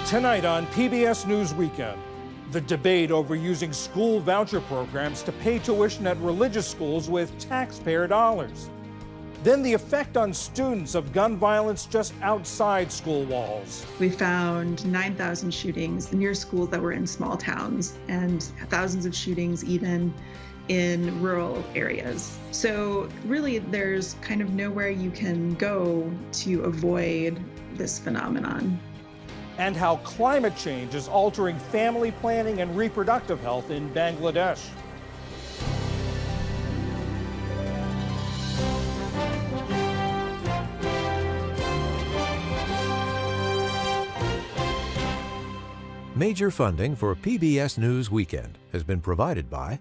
Tonight on PBS News Weekend, the debate over using school voucher programs to pay tuition at religious schools with taxpayer dollars. Then the effect on students of gun violence just outside school walls. We found 9,000 shootings near schools that were in small towns and thousands of shootings even in rural areas. So really there's kind of nowhere you can go to avoid this phenomenon. And how climate change is altering family planning and reproductive health in Bangladesh. Major funding for PBS News Weekend has been provided by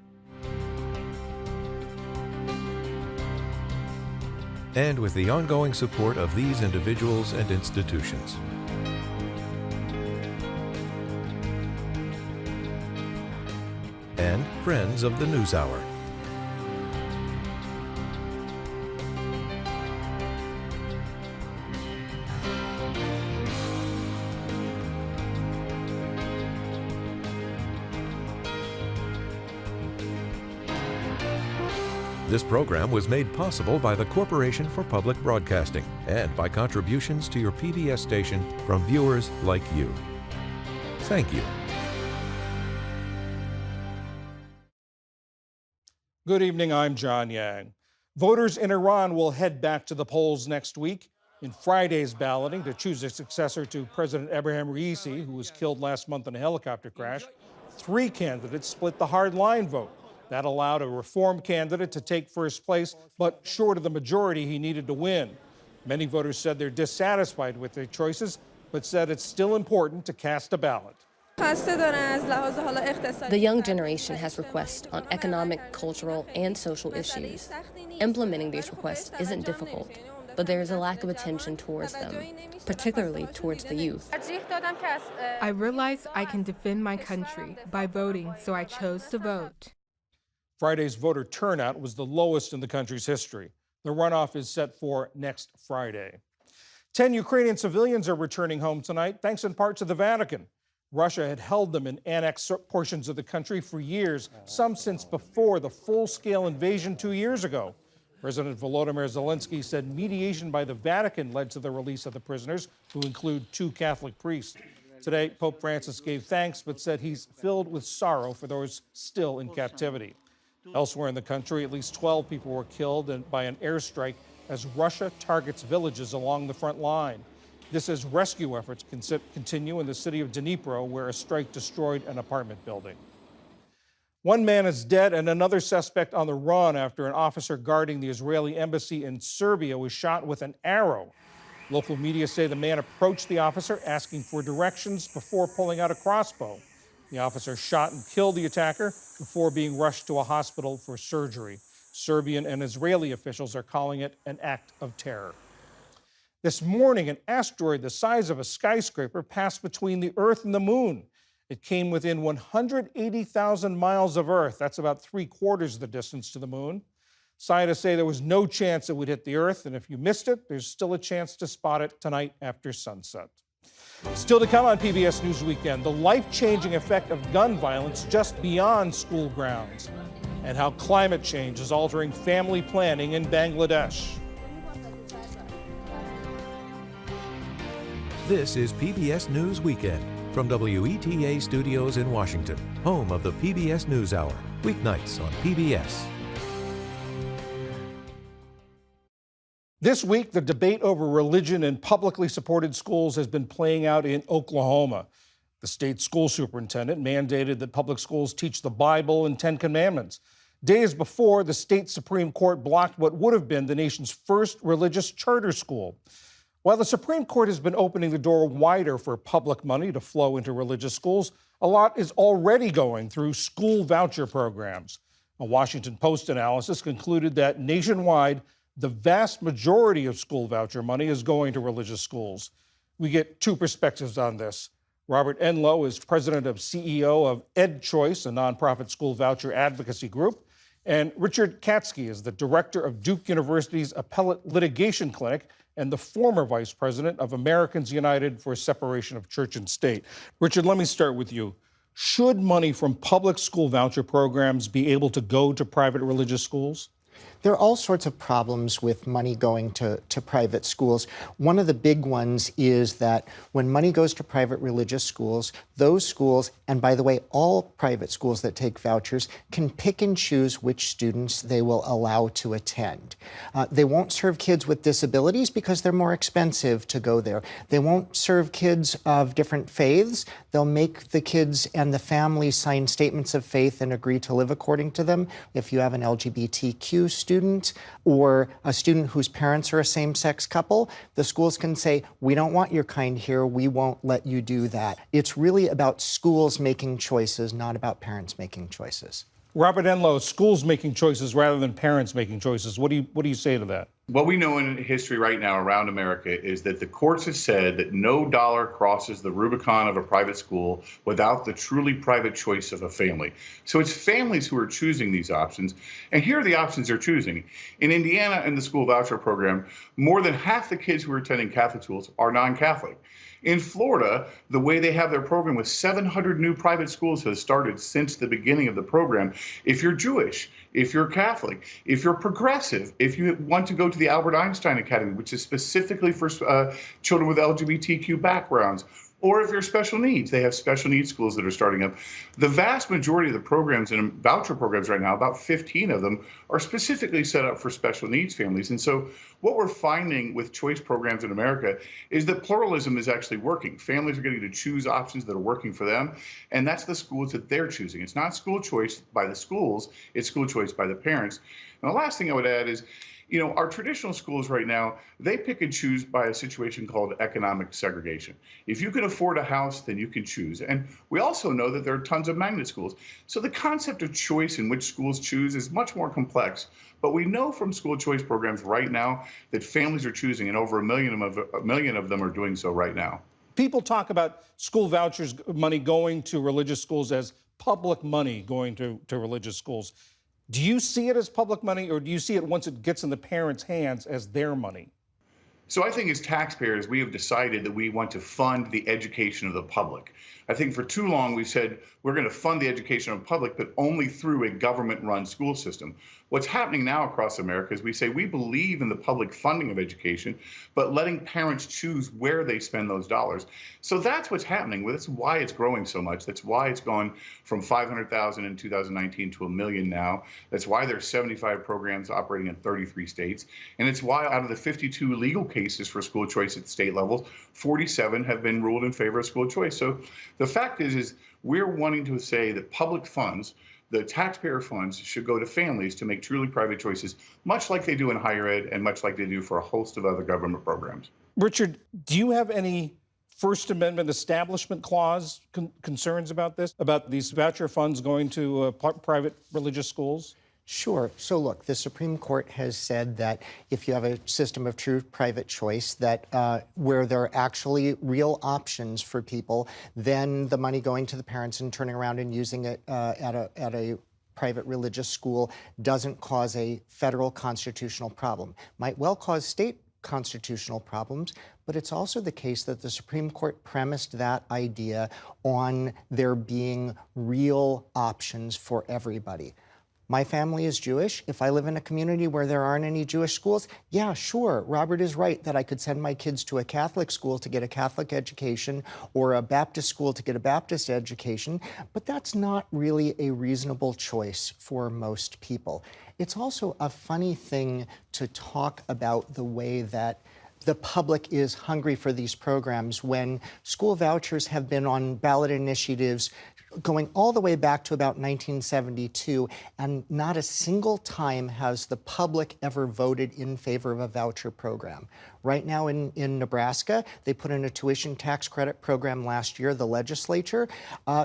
and with the ongoing support of these individuals and institutions. And friends of the NewsHour. This program was made possible by the Corporation for Public Broadcasting and by contributions to your PBS station from viewers like you. Thank you. Good evening, I'm John Yang. Voters in Iran will head back to the polls next week in Friday's balloting to choose a successor to President Ebrahim Raisi, who was killed last month in a helicopter crash. 3 candidates split the hard-line vote. That allowed a reform candidate to take first place, but short of the majority he needed to win. Many voters said they're dissatisfied with their choices, but said it's still important to cast a ballot. The young generation has requests on economic, cultural, and social issues. Implementing these requests isn't difficult, but there is a lack of attention towards them, particularly towards the youth. I realized I can defend my country by voting, so I chose to vote. Friday's voter turnout was the lowest in the country's history. The runoff is set for next Friday. 10 Ukrainian civilians are returning home tonight, thanks in part to the Vatican. Russia had held them in annexed portions of the country for years, some since before the full-scale invasion 2 years ago. President Volodymyr Zelensky said mediation by the Vatican led to the release of the prisoners, who include 2 Catholic priests. Today, Pope Francis gave thanks, but said he's filled with sorrow for those still in captivity. Elsewhere in the country, at least 12 people were killed by an airstrike as Russia targets villages along the front line. This as rescue efforts continue in the city of Dnipro, where a strike destroyed an apartment building. 1 man is dead and another suspect on the run after an officer guarding the Israeli embassy in Serbia was shot with an arrow. Local media say the man approached the officer asking for directions before pulling out a crossbow. The officer shot and killed the attacker before being rushed to a hospital for surgery. Serbian and Israeli officials are calling it an act of terror. This morning, an asteroid the size of a skyscraper passed between the Earth and the Moon. It came within 180,000 miles of Earth. That's about 3/4 of the distance to the Moon. Scientists say there was no chance it would hit the Earth, and if you missed it, there's still a chance to spot it tonight after sunset. Still to come on PBS News Weekend, the life-changing effect of gun violence just beyond school grounds, and how climate change is altering family planning in Bangladesh. This is PBS News Weekend from WETA Studios in Washington, home of the PBS NewsHour, weeknights on PBS. This week, the debate over religion in publicly supported schools has been playing out in Oklahoma. The state school superintendent mandated that public schools teach the Bible and 10 Commandments. Days before, the state Supreme Court blocked what would have been the nation's first religious charter school. While the Supreme Court has been opening the door wider for public money to flow into religious schools, a lot is already going through school voucher programs. A Washington Post analysis concluded that nationwide, the vast majority of school voucher money is going to religious schools. We get 2 perspectives on this. Robert Enlow is president and CEO of EdChoice, a nonprofit school voucher advocacy group. And Richard Katzke is the director of Duke University's Appellate Litigation Clinic and the former vice president of Americans United for Separation of Church and State. Richard, let me start with you. Should money from public school voucher programs be able to go to private religious schools? There are all sorts of problems with money going to private schools. One of the big ones is that when money goes to private religious schools, those schools, and by the way, all private schools that take vouchers, can pick and choose which students they will allow to attend. They won't serve kids with disabilities because they're more expensive to go there. They won't serve kids of different faiths. They'll make the kids and the family sign statements of faith and agree to live according to them. If you have an LGBTQ student or a student whose parents are a same-sex couple, the schools can say, we don't want your kind here, we won't let you do that. It's really about schools making choices, not about parents making choices. Robert Enlow, schools making choices rather than parents making choices. What do you say to that? What we know in history right now around America is that the courts have said that no dollar crosses the Rubicon of a private school without the truly private choice of a family. So it's families who are choosing these options. And here are the options they're choosing. In Indiana, in the school voucher program, more than half the kids who are attending Catholic schools are non-Catholic. In Florida, the way they have their program with 700 new private schools has started since the beginning of the program. If you're Jewish, if you're Catholic, if you're progressive, if you want to go to the Albert Einstein Academy, which is specifically for children with LGBTQ backgrounds, or if you're special needs, they have special needs schools that are starting up. The vast majority of the programs and voucher programs right now, about 15 of them, are specifically set up for special needs families. And so what we're finding with choice programs in America is that pluralism is actually working. Families are getting to choose options that are working for them, and that's the schools that they're choosing. It's not school choice by the schools, it's school choice by the parents. And the last thing I would add is, you know, our traditional schools right now, they pick and choose by a situation called economic segregation. If you can afford a house, then you can choose. And we also know that there are tons of magnet schools. So the concept of choice in which schools choose is much more complex. But we know from school choice programs right now that families are choosing, and over a million of them are doing so right now. People talk about school vouchers money going to religious schools as public money going to religious schools. Do you see it as public money, or do you see it once it gets in the parents' hands as their money? So I think as taxpayers, we have decided that we want to fund the education of the public. I think for too long we've said we're going to fund the education of the public, but only through a government-run school system. What's happening now across America is we say we believe in the public funding of education, but letting parents choose where they spend those dollars. So that's what's happening. That's why it's growing so much. That's why it's gone from 500,000 in 2019 to 1 million now. That's why there's 75 programs operating in 33 states. And it's why out of the 52 legal cases for school choice at the state levels, 47 have been ruled in favor of school choice. So the fact is we're wanting to say that public funds, the taxpayer funds, should go to families to make truly private choices, much like they do in higher ed and much like they do for a host of other government programs. Richard, do you have any First Amendment Establishment Clause concerns about this, about these voucher funds going to private religious schools? Sure. So look, the Supreme Court has said that if you have a system of true private choice, that where there are actually real options for people, then the money going to the parents and turning around and using it at a private religious school doesn't cause a federal constitutional problem. Might well cause state constitutional problems, but it's also the case that the Supreme Court premised that idea on there being real options for everybody. My family is Jewish. If I live in a community where there aren't any Jewish schools, yeah, sure, Robert is right that I could send my kids to a Catholic school to get a Catholic education or a Baptist school to get a Baptist education, but that's not really a reasonable choice for most people. It's also a funny thing to talk about the way that the public is hungry for these programs when school vouchers have been on ballot initiatives going all the way back to about 1972, and not a single time has the public ever voted in favor of a voucher program. Right now in Nebraska, they put in a tuition tax credit program last year, the legislature,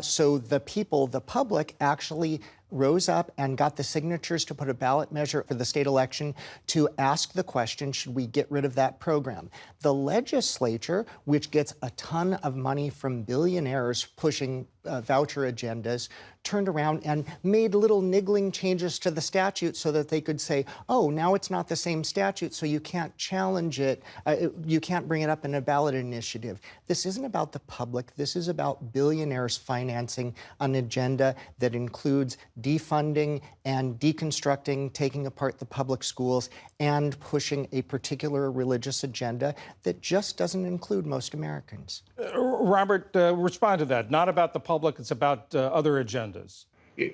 so the people, the public, actually rose up and got the signatures to put a ballot measure for the state election to ask the question, should we get rid of that program? The legislature, which gets a ton of money from billionaires pushing voucher agendas, turned around and made little niggling changes to the statute so that they could say, oh, now it's not the same statute, so you can't challenge it, you can't bring it up in a ballot initiative. This isn't about the public. This is about billionaires financing an agenda that includes defunding and deconstructing, taking apart the public schools, and pushing a particular religious agenda that just doesn't include most Americans. Robert, respond to that. Not about the public, it's about other agendas.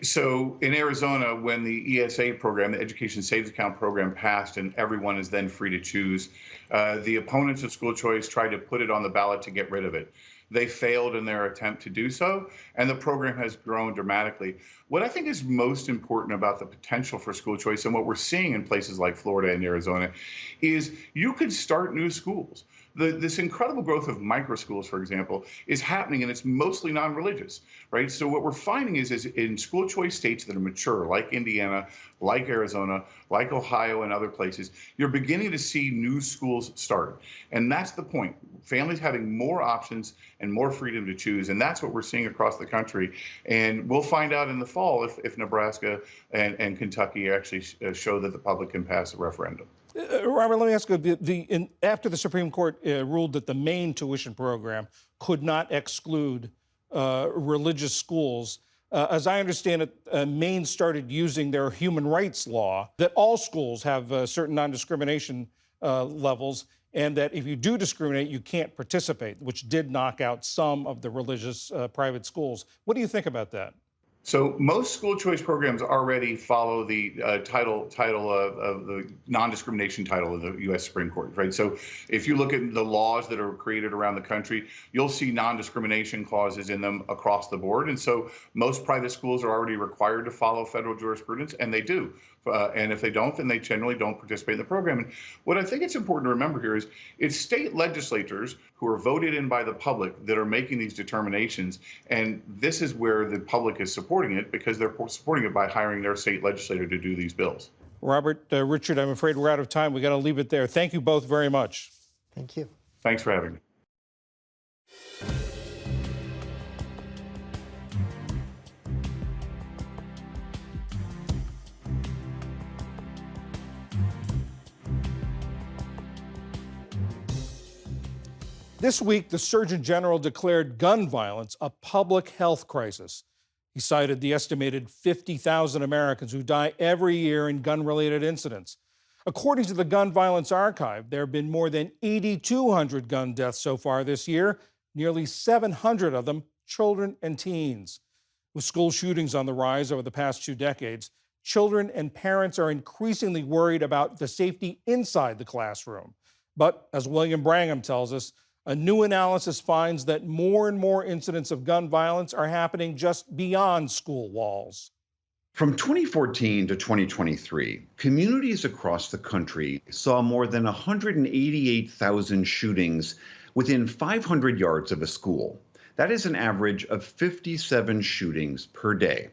So in Arizona, when the ESA program, the Education Saves Account program, passed and everyone is then free to choose, the opponents of school choice tried to put it on the ballot to get rid of it. They failed in their attempt to do so, and the program has grown dramatically. What I think is most important about the potential for school choice and what we're seeing in places like Florida and Arizona is you could start new schools. This incredible growth of micro schools, for example, is happening, and it's mostly non-religious, right? So what we're finding is in school choice states that are mature, like Indiana, like Arizona, like Ohio and other places, you're beginning to see new schools start. And that's the point. Families having more options and more freedom to choose. And that's what we're seeing across the country. And we'll find out in the fall if Nebraska and Kentucky actually show that the public can pass a referendum. Robert, let me ask you, after the Supreme Court ruled that the Maine tuition program could not exclude religious schools, as I understand it, Maine started using their human rights law that all schools have certain non-discrimination levels, and that if you do discriminate, you can't participate, which did knock out some of the religious private schools. What do you think about that? So most school choice programs already follow the title of the non-discrimination title of the U.S. Supreme Court, right? So if you look at the laws that are created around the country, you'll see non-discrimination clauses in them across the board. And so most private schools are already required to follow federal jurisprudence, and they do. And if they don't, then they generally don't participate in the program. And what I think it's important to remember here is it's state legislators who are voted in by the public that are making these determinations. And this is where the public is supporting it, because they're supporting it by hiring their state legislator to do these bills. Robert, Richard, I'm afraid we're out of time. We got to leave it there. Thank you both very much. Thank you. Thanks for having me. This week, the Surgeon General declared gun violence a public health crisis. He cited the estimated 50,000 Americans who die every year in gun-related incidents. According to the Gun Violence Archive, there have been more than 8,200 gun deaths so far this year, nearly 700 of them children and teens. With school shootings on the rise over the past 2 decades, children and parents are increasingly worried about the safety inside the classroom. But as William Brangham tells us, a new analysis finds that more and more incidents of gun violence are happening just beyond school walls. From 2014 to 2023, communities across the country saw more than 188,000 shootings within 500 yards of a school. That is an average of 57 shootings per day.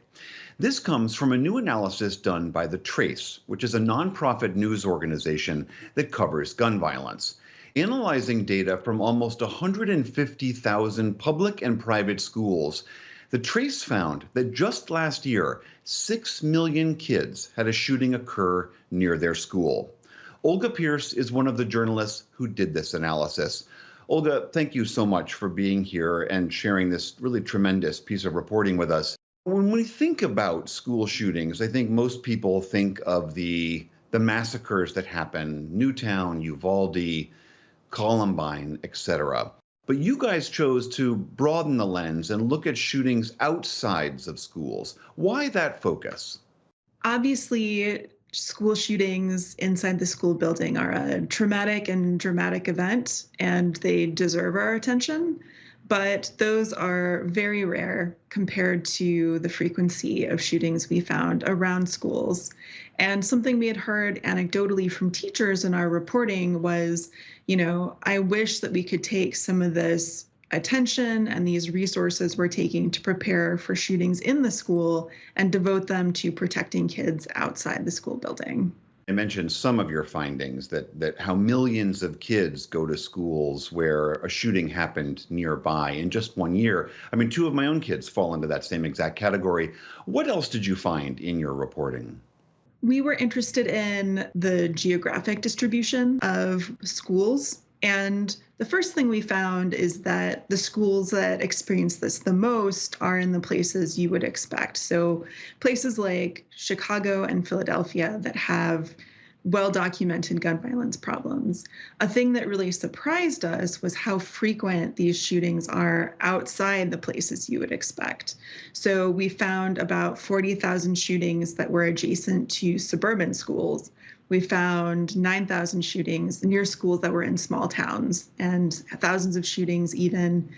This comes from a new analysis done by The Trace, which is a nonprofit news organization that covers gun violence. Analyzing data from almost 150,000 public and private schools, The Trace found that just last year, 6 million kids had a shooting occur near their school. Olga Pierce is one of the journalists who did this analysis. Olga, thank you so much for being here and sharing this really tremendous piece of reporting with us. When we think about school shootings, I think most people think of the massacres that happen, Newtown, Uvalde, Columbine, etc. But you guys chose to broaden the lens and look at shootings outside of schools. Why that focus? Obviously, school shootings inside the school building are a traumatic and dramatic event, and they deserve our attention. But those are very rare compared to the frequency of shootings we found around schools. And something we had heard anecdotally from teachers in our reporting was, I wish that we could take some of this attention and these resources we're taking to prepare for shootings in the school and devote them to protecting kids outside the school building. I mentioned some of your findings that how millions of kids go to schools where a shooting happened nearby in just 1 year. I mean, 2 of my own kids fall into that same exact category. What else did you find in your reporting? We were interested in the geographic distribution of schools. And the first thing we found is that the schools that experience this the most are in the places you would expect. So places like Chicago and Philadelphia that have well-documented gun violence problems. A thing that really surprised us was how frequent these shootings are outside the places you would expect. So we found about 40,000 shootings that were adjacent to suburban schools. We found 9,000 shootings near schools that were in small towns and thousands of shootings even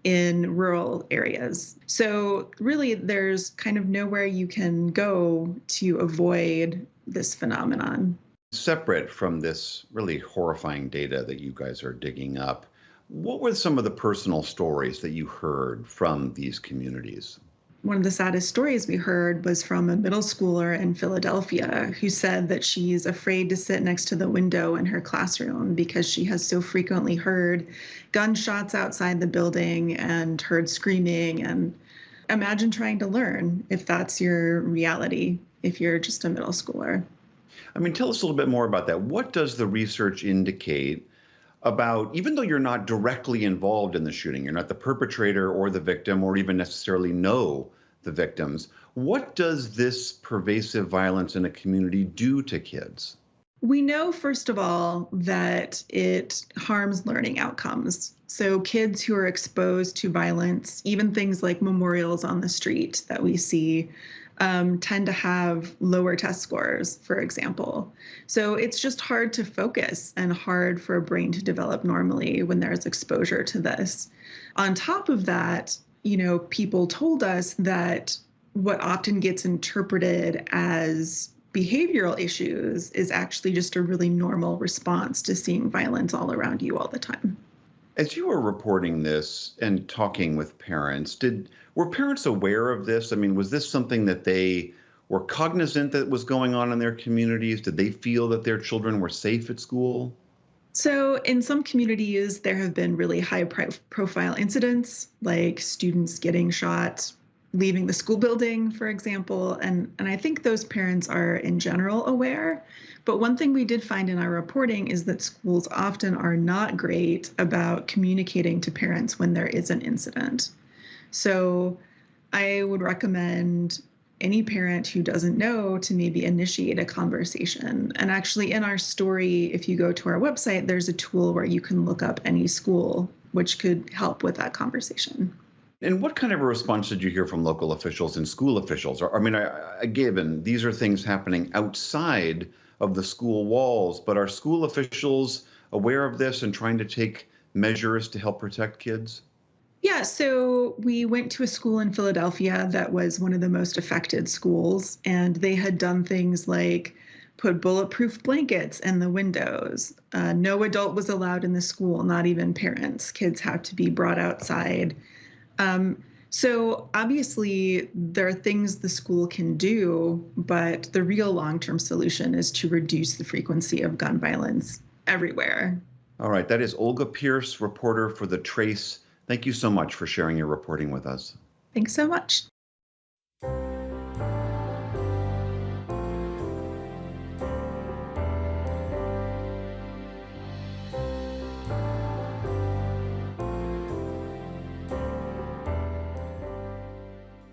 in rural areas. So really, there's kind of nowhere you can go to avoid this phenomenon. Separate from this really horrifying data that you guys are digging up, what were some of the personal stories that you heard from these communities? One of the saddest stories we heard was from a middle schooler in Philadelphia who said that she's afraid to sit next to the window in her classroom because she has so frequently heard gunshots outside the building and heard screaming. And imagine trying to learn if that's your reality, if you're just a middle schooler. I mean, tell us a little bit more about that. What does the research indicate about, even though you're not directly involved in the shooting, you're not the perpetrator or the victim or even necessarily know the victims, what does this pervasive violence in a community do to kids? We know, first of all, that it harms learning outcomes. So kids who are exposed to violence, even things like memorials on the street that we see, tend to have lower test scores, for example. So it's just hard to focus and hard for a brain to develop normally when there's exposure to this. On top of that, people told us that what often gets interpreted as behavioral issues is actually just a really normal response to seeing violence all around you all the time. As you were reporting this and talking with parents, were parents aware of this? I mean, was this something that they were cognizant that was going on in their communities? Did they feel that their children were safe at school? So in some communities, there have been really high-profile incidents, like students getting shot, leaving the school building, for example. And I think those parents are in general aware. But one thing we did find in our reporting is that schools often are not great about communicating to parents when there is an incident. So I would recommend any parent who doesn't know to maybe initiate a conversation. And actually in our story, if you go to our website, there's a tool where you can look up any school, which could help with that conversation. And what kind of a response did you hear from local officials and school officials? I mean, given these are things happening outside of the school walls, but are school officials aware of this and trying to take measures to help protect kids? Yeah, so we went to a school in Philadelphia that was one of the most affected schools, and they had done things like put bulletproof blankets in the windows. No adult was allowed in the school, not even parents. Kids have to be brought outside. So obviously there are things the school can do, but the real long-term solution is to reduce the frequency of gun violence everywhere. All right, that is Olga Pierce, reporter for The Trace. Thank you so much for sharing your reporting with us. Thanks so much.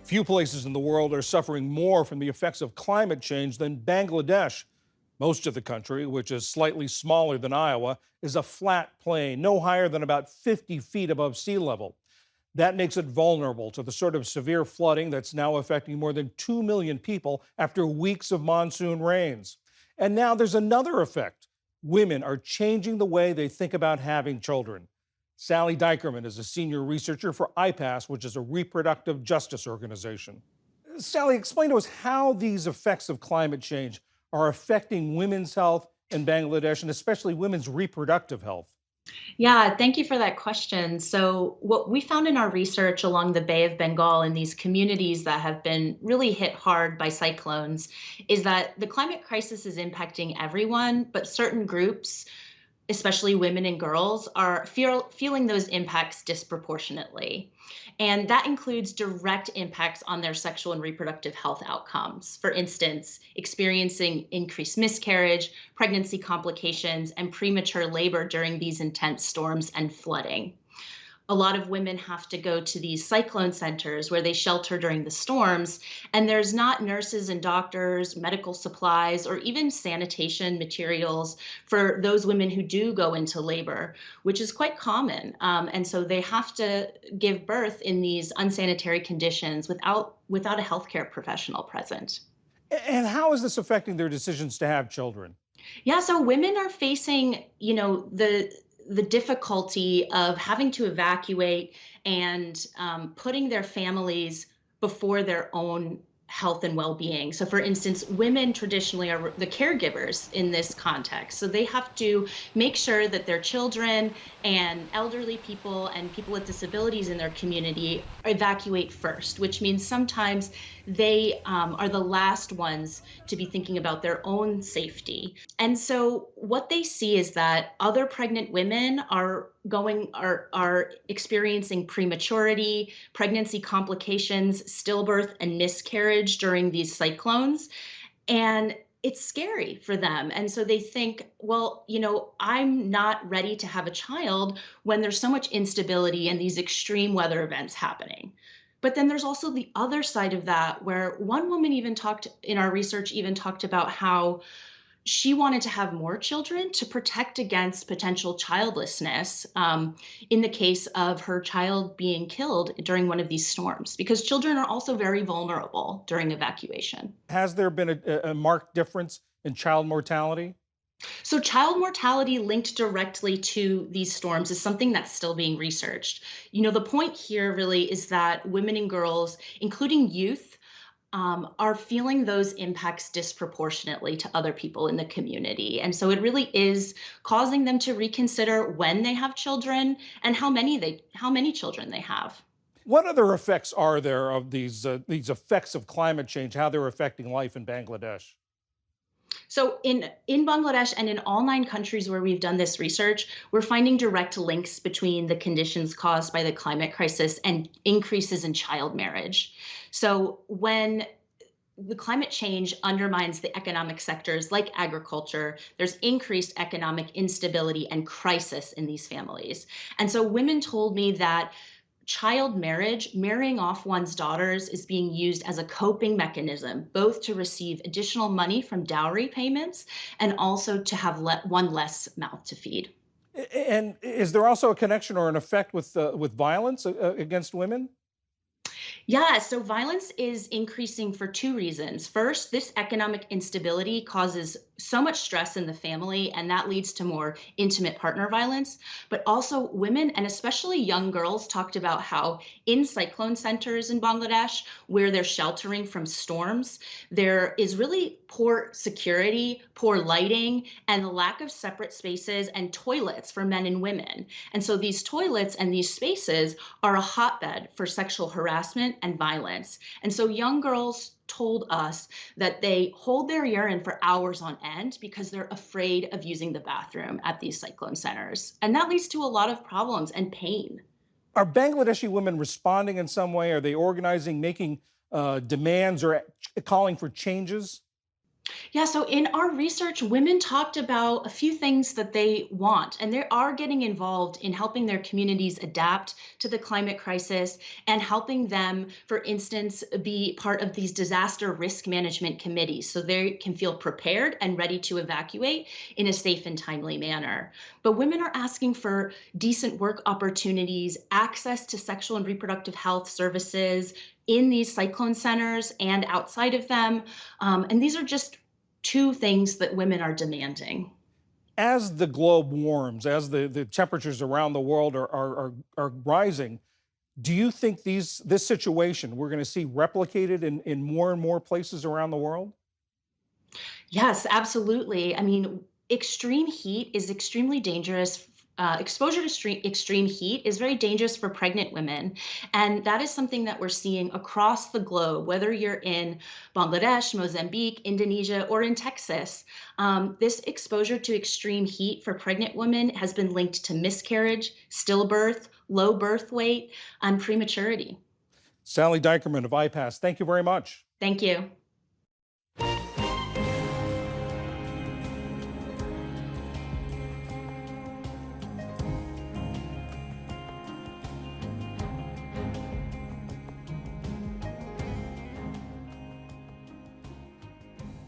Few places in the world are suffering more from the effects of climate change than Bangladesh. Most of the country, which is slightly smaller than Iowa, is a flat plain, no higher than about 50 feet above sea level. That makes it vulnerable to the sort of severe flooding that's now affecting more than 2 million people after weeks of monsoon rains. And now there's another effect. Women are changing the way they think about having children. Sally Dykerman is a senior researcher for IPAS, which is a reproductive justice organization. Sally, explain to us how these effects of climate change are affecting women's health in Bangladesh, and especially women's reproductive health. Yeah, thank you for that question. So, what we found in our research along the Bay of Bengal in these communities that have been really hit hard by cyclones is that the climate crisis is impacting everyone, but certain groups, especially women and girls, are feeling those impacts disproportionately. And that includes direct impacts on their sexual and reproductive health outcomes. For instance, experiencing increased miscarriage, pregnancy complications, and premature labor during these intense storms and flooding. A lot of women have to go to these cyclone centers where they shelter during the storms, and there's not nurses and doctors, medical supplies, or even sanitation materials for those women who do go into labor, which is quite common. And so they have to give birth in these unsanitary conditions without a healthcare professional present. And how is this affecting their decisions to have children? Yeah, so women are facing, the difficulty of having to evacuate and putting their families before their own health and well-being. So for instance, women traditionally are the caregivers in this context. So they have to make sure that their children and elderly people and people with disabilities in their community evacuate first, which means sometimes they are the last ones to be thinking about their own safety. And so what they see is that other pregnant women are experiencing prematurity, pregnancy complications, stillbirth, and miscarriage during these cyclones. And it's scary for them. And so they think, well, I'm not ready to have a child when there's so much instability and these extreme weather events happening. But then there's also the other side of that, where one woman even talked in our research, even talked about how she wanted to have more children to protect against potential childlessness in the case of her child being killed during one of these storms, because children are also very vulnerable during evacuation. Has there been a marked difference in child mortality? So, child mortality linked directly to these storms is something that's still being researched. The point here really is that women and girls, including youth, are feeling those impacts disproportionately to other people in the community. And so it really is causing them to reconsider when they have children and how many children they have. What other effects are there of these effects of climate change, how they're affecting life in Bangladesh? So in Bangladesh and in all 9 countries where we've done this research, we're finding direct links between the conditions caused by the climate crisis and increases in child marriage. So when the climate change undermines the economic sectors like agriculture, there's increased economic instability and crisis in these families. And so women told me that child marriage, marrying off one's daughters, is being used as a coping mechanism, both to receive additional money from dowry payments and also to have one less mouth to feed. And is there also a connection or an effect with violence against women? Yeah, so violence is increasing for 2 reasons. First, this economic instability causes so much stress in the family, and that leads to more intimate partner violence. But also, women and especially young girls talked about how in cyclone centers in Bangladesh, where they're sheltering from storms, there is really poor security, poor lighting, and the lack of separate spaces and toilets for men and women. And so these toilets and these spaces are a hotbed for sexual harassment and violence. And so young girls told us that they hold their urine for hours on end because they're afraid of using the bathroom at these cyclone centers. And that leads to a lot of problems and pain. Are Bangladeshi women responding in some way? Are they organizing, making demands, or calling for changes? Yeah, so in our research, women talked about a few things that they want, and they are getting involved in helping their communities adapt to the climate crisis and helping them, for instance, be part of these disaster risk management committees so they can feel prepared and ready to evacuate in a safe and timely manner. But women are asking for decent work opportunities, access to sexual and reproductive health services in these cyclone centers and outside of them. And these are just 2 things that women are demanding. As the globe warms, as the temperatures around the world are rising, do you think this situation we're going to see replicated in more and more places around the world? Yes, absolutely. I mean, extreme heat is extremely dangerous exposure to extreme heat is very dangerous for pregnant women. And that is something that we're seeing across the globe, whether you're in Bangladesh, Mozambique, Indonesia, or in Texas. This exposure to extreme heat for pregnant women has been linked to miscarriage, stillbirth, low birth weight, and prematurity. Sally Dykerman of IPAS, thank you very much. Thank you.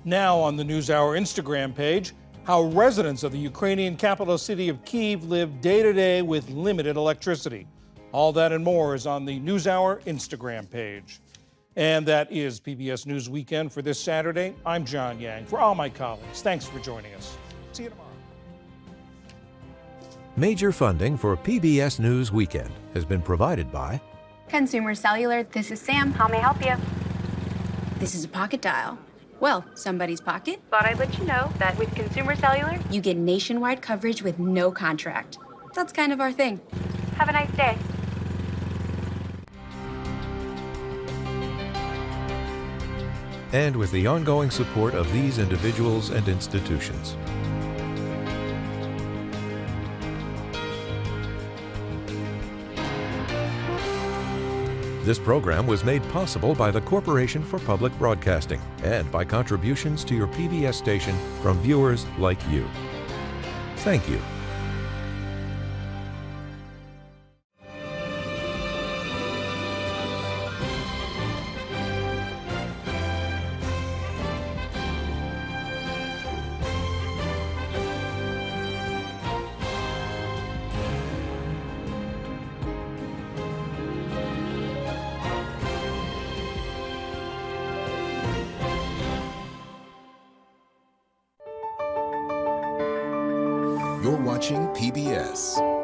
Now on the NewsHour Instagram page, how residents of the Ukrainian capital city of Kyiv live day to day with limited electricity. All that and more is on the NewsHour Instagram page. And that is PBS News Weekend for this Saturday. I'm John Yang. For all my colleagues, thanks for joining us. See you tomorrow. Major funding for PBS News Weekend has been provided by Consumer Cellular. This is Sam. How may I help you? This is a pocket dial. Well, somebody's pocket. Thought I'd let you know that with Consumer Cellular, you get nationwide coverage with no contract. That's kind of our thing. Have a nice day. and with the ongoing support of these individuals and institutions. This program was made possible by the Corporation for Public Broadcasting and by contributions to your PBS station from viewers like you. Thank you. You're watching PBS.